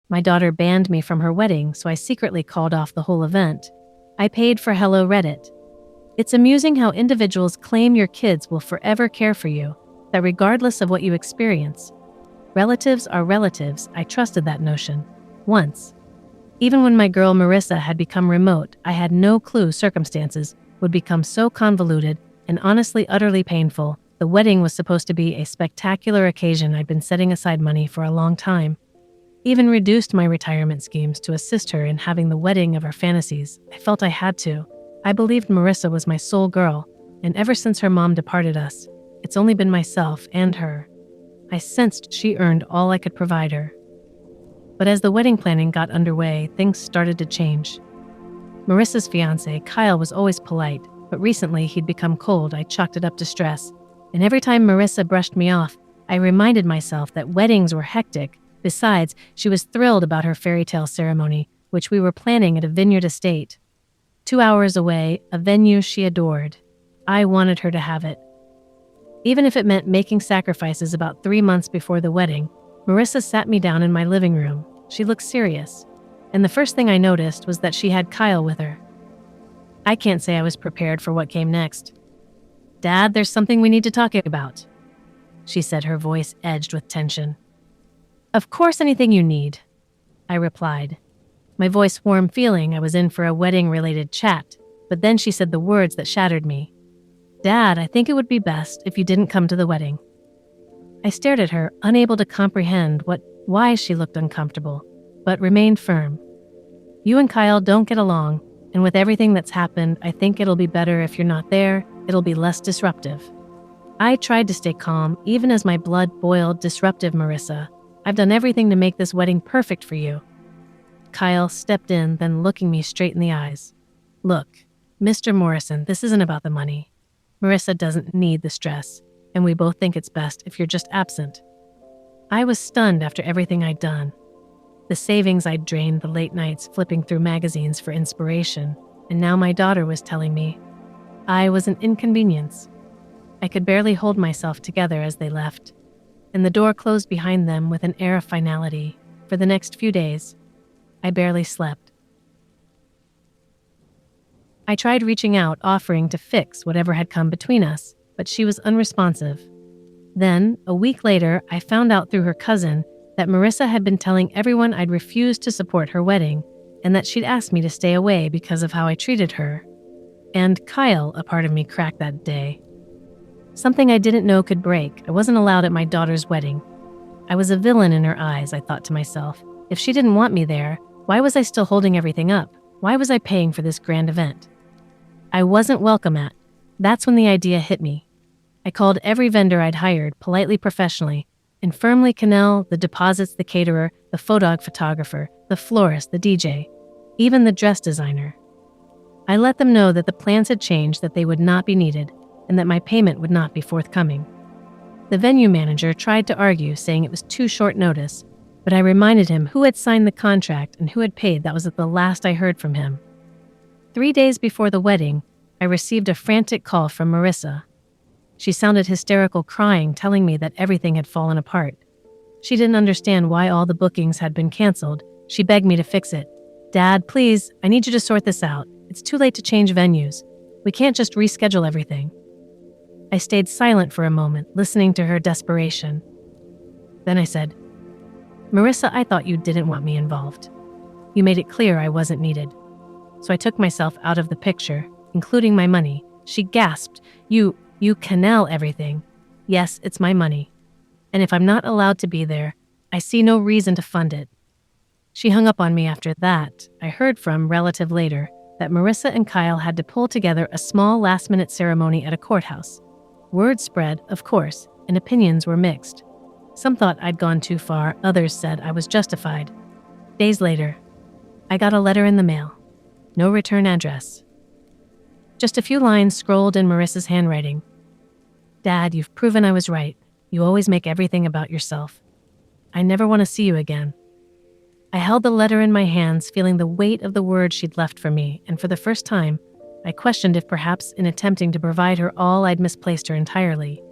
My daughter banned me from her wedding, so I secretly called off the whole event. I paid for Hello Reddit. It's amusing how individuals claim your kids will forever care for you, that regardless of what you experience. Relatives are relatives. I trusted that notion. Once. Even when my girl Marissa had become remote, I had no clue circumstances would become so convoluted and honestly utterly painful. The wedding was supposed to be a spectacular occasion. I'd been setting aside money for a long time. Even reduced my retirement schemes to assist her in having the wedding of her fantasies. I felt I had to. I believed Marissa was my soul girl, and ever since her mom departed us, it's only been myself and her. I sensed she earned all I could provide her. But as the wedding planning got underway, things started to change. Marissa's fiancé, Kyle, was always polite, but recently he'd become cold. I chalked it up to stress. And every time Marissa brushed me off, I reminded myself that weddings were hectic. Besides, she was thrilled about her fairy tale ceremony, which we were planning at a vineyard estate. 2 hours away, a venue she adored. I wanted her to have it. Even if it meant making sacrifices. About 3 months before the wedding, Marissa sat me down in my living room. She looked serious, and the first thing I noticed was that she had Kyle with her. I can't say I was prepared for what came next. "Dad, there's something we need to talk about," she said, her voice edged with tension. "Of course, anything you need," I replied, my voice warm, feeling I was in for a wedding-related chat. But then she said the words that shattered me. "Dad, I think it would be best if you didn't come to the wedding." I stared at her, unable to comprehend why she looked uncomfortable, but remained firm. "You and Kyle don't get along, and with everything that's happened, I think it'll be better if you're not there. It'll be less disruptive." I tried to stay calm, even as my blood boiled. "Disruptive, Marissa. I've done everything to make this wedding perfect for you." Kyle stepped in, then looking me straight in the eyes. "Look, Mr. Morrison, this isn't about the money. Marissa doesn't need the stress, and we both think it's best if you're just absent." I was stunned after everything I'd done. The savings I'd drained, the late nights flipping through magazines for inspiration, and now my daughter was telling me I was an inconvenience. I could barely hold myself together as they left, and the door closed behind them with an air of finality. For the next few days, I barely slept. I tried reaching out, offering to fix whatever had come between us, but she was unresponsive. Then, a week later, I found out through her cousin that Marissa had been telling everyone I'd refused to support her wedding, and that she'd asked me to stay away because of how I treated her. And Kyle, a part of me cracked that day. Something I didn't know could break. I wasn't allowed at my daughter's wedding. I was a villain in her eyes, I thought to myself. If she didn't want me there, why was I still holding everything up? Why was I paying for this grand event? I wasn't welcome at. That's when the idea hit me. I called every vendor I'd hired, politely, professionally, and firmly: Canal, the deposits, the caterer, the photographer, the florist, the DJ, even the dress designer. I let them know that the plans had changed, that they would not be needed, and that my payment would not be forthcoming. The venue manager tried to argue, saying it was too short notice, but I reminded him who had signed the contract and who had paid. That was the last I heard from him. 3 days before the wedding, I received a frantic call from Marissa. She sounded hysterical, crying, telling me that everything had fallen apart. She didn't understand why all the bookings had been canceled. She begged me to fix it. "Dad, please, I need you to sort this out. It's too late to change venues. We can't just reschedule everything." I stayed silent for a moment, listening to her desperation. Then I said, "Marissa, I thought you didn't want me involved. You made it clear I wasn't needed. So I took myself out of the picture, including my money." She gasped, You canal everything." "Yes, it's my money. And if I'm not allowed to be there, I see no reason to fund it." She hung up on me after that. I heard from LaterLater that Marissa and Kyle had to pull together a small last-minute ceremony at a courthouse. Word spread, of course, and opinions were mixed. Some thought I'd gone too far, others said I was justified. Days later, I got a letter in the mail. No return address. Just a few lines scrolled in Marissa's handwriting. "Dad, you've proven I was right. You always make everything about yourself. I never want to see you again." I held the letter in my hands, feeling the weight of the words she'd left for me, and for the first time, I questioned if perhaps in attempting to provide her all, I'd misplaced her entirely.